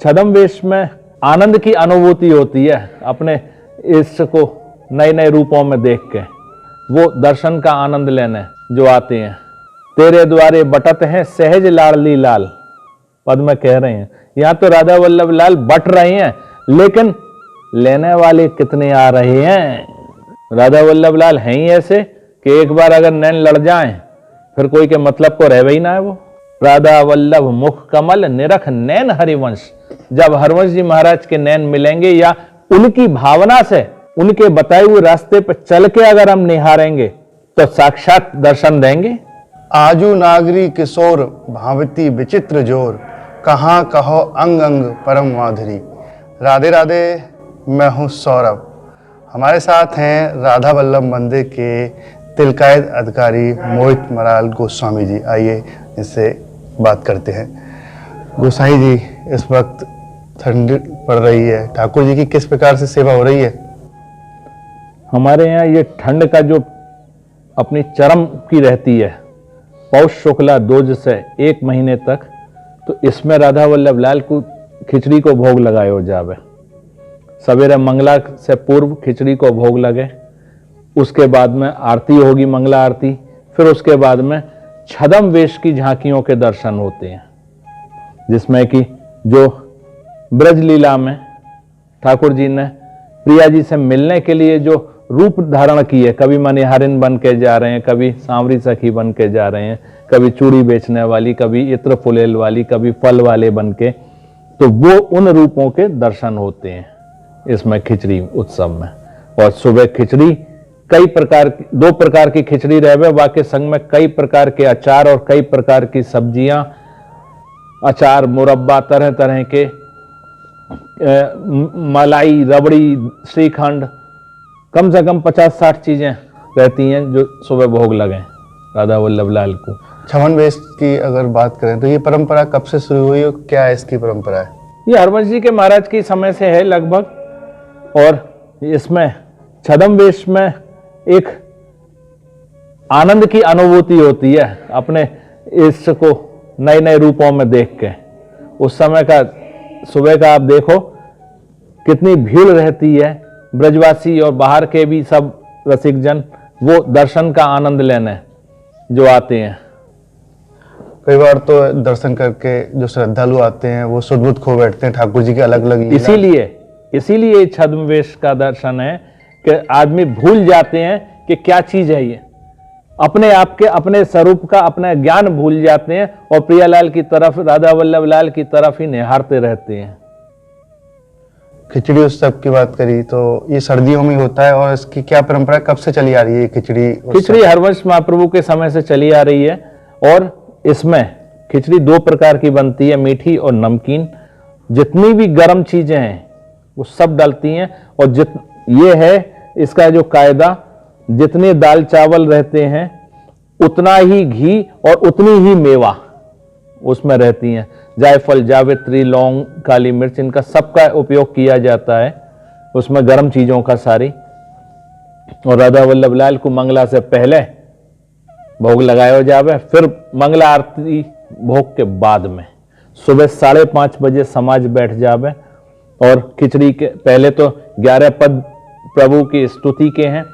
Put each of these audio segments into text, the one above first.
छद्म वेश में आनंद की अनुभूति होती है, अपने इष्ट को नए नए रूपों में देख के वो दर्शन का आनंद लेने जो आते हैं। तेरे द्वारे बटत हैं सहज लाडली लाल, पद में कह रहे हैं। यहां तो राधा वल्लभ लाल बट रहे हैं, लेकिन लेने वाले कितने आ रहे हैं? राधा वल्लभ लाल हैं ही ऐसे कि एक बार अगर नैन लड़ जाएं फिर कोई के मतलब को रह ही ना है वो। राधा वल्लभ मुख कमल निरख नैन हरिवंश। जब हरिवंश जी महाराज के नैन मिलेंगे या उनकी भावना से उनके बताए हुए रास्ते पर चल के अगर हम निहारेंगे तो साक्षात दर्शन देंगे। आजू नागरी किशोर भावती विचित्र जोर, कहाँ कहो अंग अंग परम माधुरी। राधे राधे, मैं हूँ सौरभ। हमारे साथ हैं राधा वल्लभ मंदिर के तिलकायत अधिकारी मोहित मराल गोस्वामी जी। आइए इससे बात करते हैं। गोसाई जी, इस वक्त ठंड पड़ रही है, ठाकुर जी की किस प्रकार से सेवा हो रही है? हमारे यहाँ ये ठंड का जो अपनी चरम की रहती है, पौष शुक्ला दूज से 1 महीने तक, तो इसमें राधा वल्लभ लाल को खिचड़ी को भोग लगायो जावे। सवेरे मंगला से पूर्व खिचड़ी को भोग लगे, उसके बाद में आरती होगी, मंगला आरती। फिर उसके बाद में छद्म वेश की झांकियों के दर्शन होते हैं, जिसमें कि जो ब्रज लीला में ठाकुर जी ने प्रिया जी से मिलने के लिए जो रूप धारण किए, कभी मनिहारिन बन के जा रहे हैं, कभी सांवरी सखी बन के जा रहे हैं, कभी चूड़ी बेचने वाली, कभी इत्र फुलेल वाली, कभी फल वाले बन के, तो वो उन रूपों के दर्शन होते हैं इसमें खिचड़ी उत्सव में। और सुबह खिचड़ी कई प्रकार की, 2 प्रकार की खिचड़ी रहे, बाकी संग में कई प्रकार के अचार और कई प्रकार की सब्जियां, अचार, मुरब्बा, तरह तरह के मलाई, रबड़ी, श्रीखंड, कम से कम 50-60 चीजें रहती हैं जो सुबह भोग लगे राधा वल्लभ लाल को। छद्म वेश की अगर बात करें तो ये परंपरा कब से शुरू हुई और क्या है इसकी परंपरा है? ये हरवंश जी के महाराज के समय से है लगभग, और इसमें छद्म वेश में एक आनंद की अनुभूति होती है, अपने इष्ट को नए नए रूपों में देख के। उस समय का सुबह का आप देखो कितनी भीड़ रहती है, ब्रजवासी और बाहर के भी सब रसिकजन वो दर्शन का आनंद लेने जो आते हैं। कई बार तो दर्शन करके जो श्रद्धालु आते हैं वो सुध-बुध खो बैठते हैं ठाकुर जी के अलग अलग। इसीलिए छद्म वेश का दर्शन है कि आदमी भूल जाते हैं कि क्या चीज है ये, अपने आप के अपने स्वरूप का अपना ज्ञान भूल जाते हैं और प्रियालाल की तरफ, राधा वल्लभ लाल की तरफ ही निहारते रहते हैं। खिचड़ी उत्सव की बात करी तो ये सर्दियों में होता है, और इसकी क्या परंपरा कब से चली आ रही है? खिचड़ी हरवंश महाप्रभु के समय से चली आ रही है, और इसमें खिचड़ी 2 प्रकार की बनती है, मीठी और नमकीन। जितनी भी गर्म चीजें हैं वो सब डलती हैं, और ये है इसका जो कायदा, जितने दाल चावल रहते हैं उतना ही घी और उतनी ही मेवा उसमें रहती हैं। जायफल, जावित्री, लौंग, काली मिर्च, इनका सबका उपयोग किया जाता है उसमें गर्म चीजों का सारी। और राधा वल्लभ लाल को मंगला से पहले भोग लगाया जावे, फिर मंगला आरती भोग के बाद में सुबह 5:30 बजे समाज बैठ जावे, और खिचड़ी के पहले तो 11 पद प्रभु की स्तुति के हैं,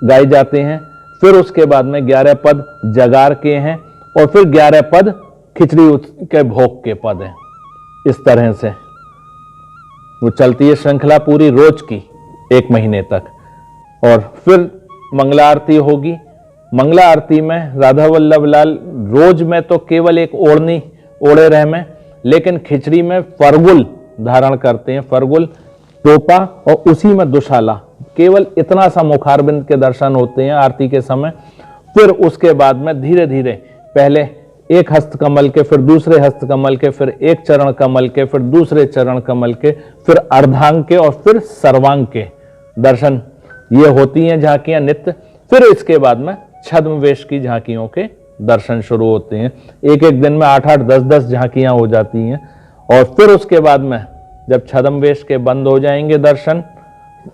गाए जाते हैं। फिर उसके बाद में 11 पद जगार के हैं, और फिर 11 पद खिचड़ी के भोग के पद हैं। इस तरह से वो चलती है श्रृंखला पूरी रोज की 1 महीने तक। और फिर मंगला आरती होगी। मंगला आरती में राधा वल्लभ लाल रोज में तो केवल एक ओढ़नी ओढ़े रहे में, लेकिन खिचड़ी में फरगुल धारण करते हैं, फरगुल, टोपा, और उसी में दुशाला। केवल इतना सा मुखारबिंद के दर्शन होते हैं आरती के समय। फिर उसके बाद में धीरे धीरे पहले एक हस्त कमल के, फिर दूसरे हस्त कमल के, फिर एक चरण कमल के, फिर दूसरे चरण कमल के, फिर अर्धांग के, और फिर सर्वांग के दर्शन ये होती हैं झांकियां नित्य। फिर इसके बाद में छद्म वेश की झांकियों के दर्शन शुरू होते हैं। एक एक दिन में 8-8, 10-10 झांकियां हो जाती हैं। और फिर उसके बाद में जब छद्म वेश के बंद हो जाएंगे दर्शन,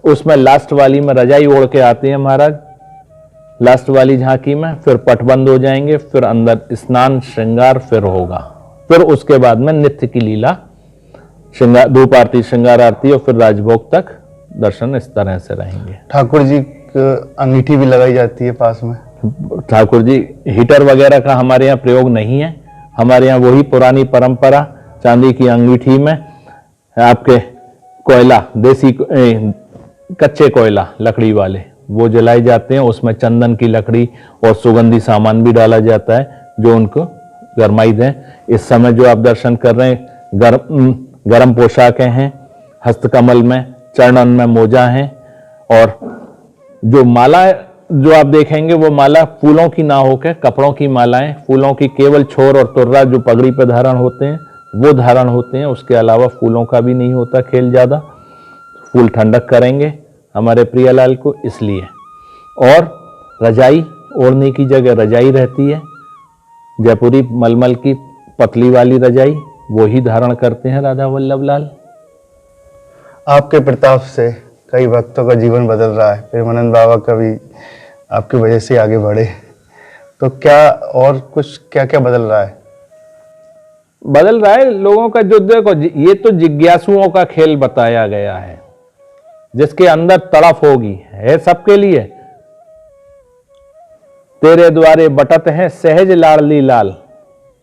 उसमें लास्ट वाली में रजाई ओढ़ के आते हैं महाराज, लास्ट वाली झांकी में। फिर पट बंद हो जाएंगे, फिर अंदर स्नान श्रृंगार फिर होगा। फिर उसके बाद में नित्य की लीला श्रृंगार, धूप आरती, श्रृंगार आरती और फिर राजभोग तक दर्शन इस तरह से रहेंगे। ठाकुर जी की अंगीठी भी लगाई जाती है पास में। ठाकुर जी, हीटर वगैरह का हमारे यहाँ प्रयोग नहीं है। हमारे यहाँ वही पुरानी परंपरा, चांदी की अंगीठी में आपके कोयला, देसी कच्चे कोयला लकड़ी वाले वो जलाए जाते हैं। उसमें चंदन की लकड़ी और सुगंधी सामान भी डाला जाता है जो उनको गरमाई दें। इस समय जो आप दर्शन कर रहे हैं, गर्म पोशाकें हैं, हस्तकमल में, चरणन में मोजा हैं, और जो माला जो आप देखेंगे वो माला फूलों की ना होकर कपड़ों की मालाएं, फूलों की केवल छोर और तुर्रा जो पगड़ी पे धारण होते हैं वो धारण होते हैं। उसके अलावा फूलों का भी नहीं होता खेल ज्यादा। फूल ठंडक करेंगे हमारे प्रियलाल को, इसलिए। और रजाई ओढ़ने की जगह रजाई रहती है, जयपुरी मलमल की पतली वाली रजाई, वो ही धारण करते हैं राधा वल्लभ लाल। आपके प्रताप से कई भक्तों का जीवन बदल रहा है, प्रेमानंद बाबा का भी आपकी वजह से आगे बढ़े, तो क्या और कुछ क्या क्या बदल रहा है? बदल रहा है लोगों का, जो देखो ये तो जिज्ञासुओं का खेल बताया गया है, जिसके अंदर तड़फ होगी है सबके लिए। तेरे द्वारे बटत हैं सहज लाडली लाल,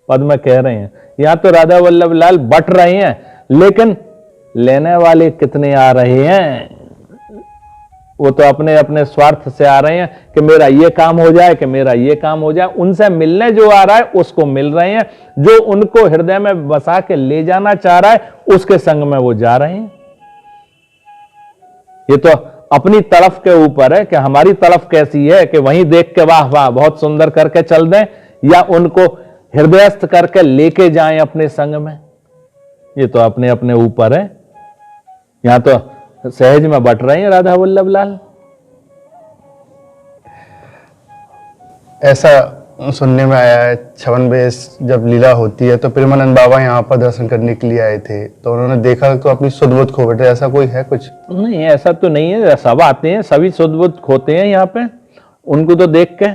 पद में कह रहे हैं। यहां तो राधा वल्लभ लाल बट रहे हैं, लेकिन लेने वाले कितने आ रहे हैं? वो तो अपने अपने स्वार्थ से आ रहे हैं कि मेरा ये काम हो जाए, कि मेरा ये काम हो जाए। उनसे मिलने जो आ रहा है उसको मिल रहे हैं, जो उनको हृदय में बसा के ले जाना चाह रहा है उसके संग में वो जा रहे हैं। ये तो अपनी तरफ के ऊपर है कि हमारी तरफ कैसी है, कि वहीं देख के वाह वाह बहुत सुंदर करके चल दें, या उनको हृदयस्थ करके लेके जाएं अपने संग में। ये तो अपने अपने ऊपर है। यहां तो सहज में बट रहे हैं राधा वल्लभ लाल। ऐसा सुनने में आया है 56 बेस जब लीला होती है तो प्रेमानंद बाबा यहाँ पर दर्शन करने के लिए आए थे, तो उन्होंने देखा तो अपनी सुध बुध खो बैठे। ऐसा कोई है कुछ? नहीं, ऐसा तो नहीं है। सब आते हैं, सभी सुध बुध खोते हैं यहाँ पे। उनको तो देख के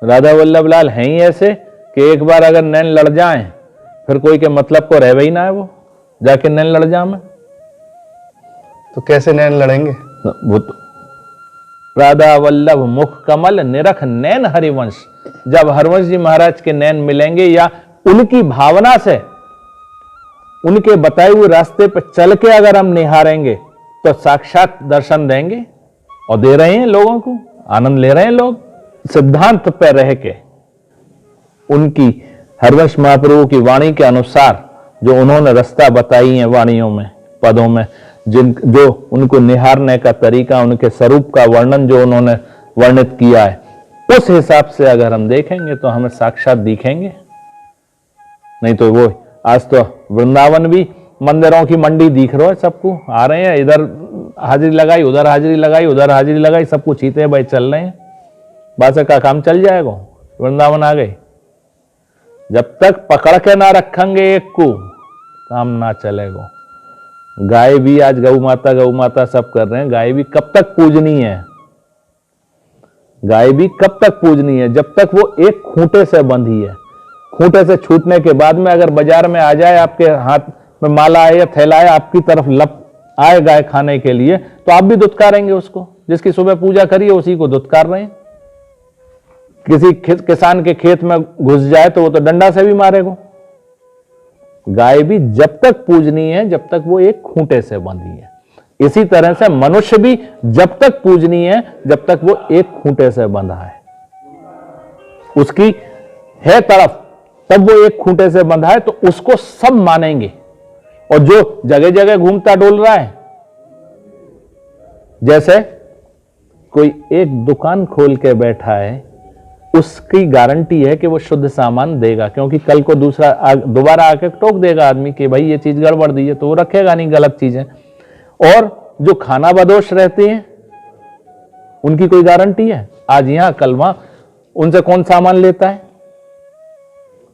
राधा वल्लभ लाल हैं ही ऐसे कि एक बार अगर नैन लड़ जाए फिर कोई के मतलब को रह ही ना है, वो जाके नैन लड़ जाए। तो कैसे नैन लड़ेंगे? वो तो राधा वल्लभ मुख कमल निरख नैन हरिवंश। जब हरिवंश जी महाराज के नैन मिलेंगे या उनकी भावना से उनके बताए हुए रास्ते पर चल के अगर हम निहारेंगे तो साक्षात दर्शन देंगे, और दे रहे हैं लोगों को, आनंद ले रहे हैं लोग। सिद्धांत पर रह के उनकी हरिवंश महाप्रभु की वाणी के अनुसार जो उन्होंने रास्ता बताई है वाणियों में, पदों में, जो उनको निहारने का तरीका, उनके स्वरूप का वर्णन जो उन्होंने वर्णित किया है, उस हिसाब से अगर हम देखेंगे तो हमें साक्षात दिखेंगे। नहीं तो वो आज तो वृंदावन भी मंदिरों की मंडी दिख रहा है सबको। आ रहे हैं, इधर हाजिरी लगाई, उधर हाजिरी लगाई, उधर हाजिरी लगाई, सब कुछ चीते भाई चल रहे हैं। बादशाह का काम चल जाएगा। वृंदावन आ गए, जब तक पकड़ के ना रखेंगे एक को, काम ना चलेगा। गाय भी आज गौ माता सब कर रहे हैं। गाय भी कब तक पूजनी है? गाय भी कब तक पूजनी है? जब तक वो एक खूंटे से बंधी है। खूंटे से छूटने के बाद में अगर बाजार में आ जाए, आपके हाथ में माला आए या थैला आए, आपकी तरफ लप आए गाय खाने के लिए, तो आप भी दुत्कारेंगे उसको। जिसकी सुबह पूजा करिए उसी को दुत्कार रहे हैं। किसी किसान के खेत में घुस जाए तो वो तो डंडा से भी मारेगा। गाय भी जब तक पूजनी है जब तक वो एक खूंटे से बंधी है। इसी तरह से मनुष्य भी जब तक पूजनी है जब तक वो एक खूंटे से बंधा है। उसकी है तरफ, तब वो एक खूंटे से बंधा है, तो उसको सब मानेंगे। और जो जगह जगह घूमता डोल रहा है, जैसे कोई एक दुकान खोल के बैठा है, उसकी गारंटी है कि वो शुद्ध सामान देगा, क्योंकि कल को दोबारा आके टोक देगा आदमी कि भाई ये चीज गड़बड़ दी है, तो वो रखेगा नहीं गलत चीजें। और जो खाना बदोश रहते हैं उनकी कोई गारंटी है? आज यहां कल वहां, उनसे कौन सामान लेता है?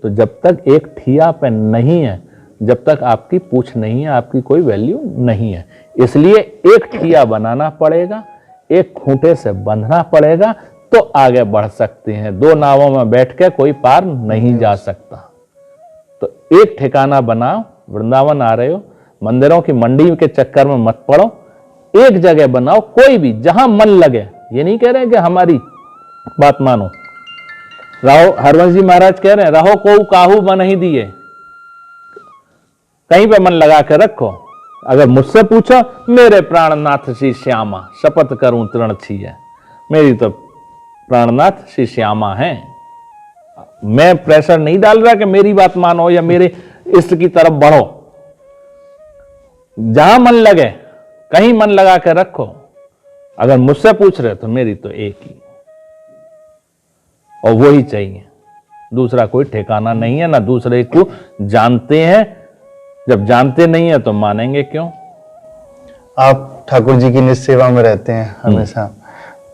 तो जब तक एक ठिया पे नहीं है, जब तक आपकी पूछ नहीं है, आपकी कोई वैल्यू नहीं है। इसलिए एक ठिया बनाना पड़ेगा, एक खूंटे से बंधना पड़ेगा, तो आगे बढ़ सकते हैं। दो नावों में बैठ के कोई पार नहीं जा सकता। तो एक ठिकाना बनाओ। वृंदावन आ रहे हो मंदिरों की मंडी के चक्कर में मत पड़ो, एक जगह बनाओ, कोई भी जहां मन लगे। ये नहीं कह रहे कि हमारी बात मानो। रहो, हरवंश जी महाराज कह रहे हैं, रहो को काहू बन ही दिए, कहीं पे मन लगा के रखो। अगर मुझसे पूछो, मेरे प्राणनाथ श्री श्यामा, शपथ करूं तृण छिए, मेरी तो प्राणनाथ श्री श्यामा है। मैं प्रेशर नहीं डाल रहा कि मेरी बात मानो या मेरे इष्ट की तरफ बढ़ो। जहां मन लगे, कहीं मन लगा के रखो। अगर मुझसे पूछ रहे तो मेरी तो एक ही, और वो ही चाहिए, दूसरा कोई ठिकाना नहीं है। ना दूसरे को जानते हैं, जब जानते नहीं है तो मानेंगे क्यों। आप ठाकुर जी की निज सेवा में रहते हैं हमेशा,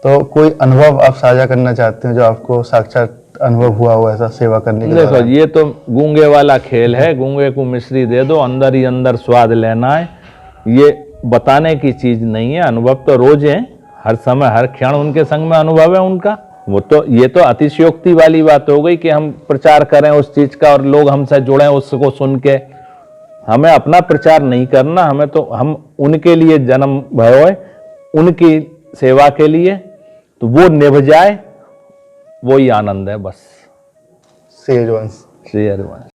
तो कोई अनुभव आप साझा करना चाहते हैं जो आपको साक्षात अनुभव हुआ हो ऐसा सेवा करने के देखो, दौरान? ये तो गूंगे वाला खेल है, गूंगे को मिश्री दे दो, अंदर ही अंदर स्वाद लेना है, ये बताने की चीज नहीं है। अनुभव तो रोज है, हर समय हर क्षण उनके संग में अनुभव है उनका। वो तो, ये तो अतिशयोक्ति वाली बात हो गई कि हम प्रचार करें उस चीज का और लोग हमसे जुड़े उसको सुन के। हमें अपना प्रचार नहीं करना, हमें तो, हम उनके लिए जन्म भयो है, उनकी सेवा के लिए, तो वो निभ जाए, वो ही आनंद है बस। श्री हरिवंश। श्री हरिवंश।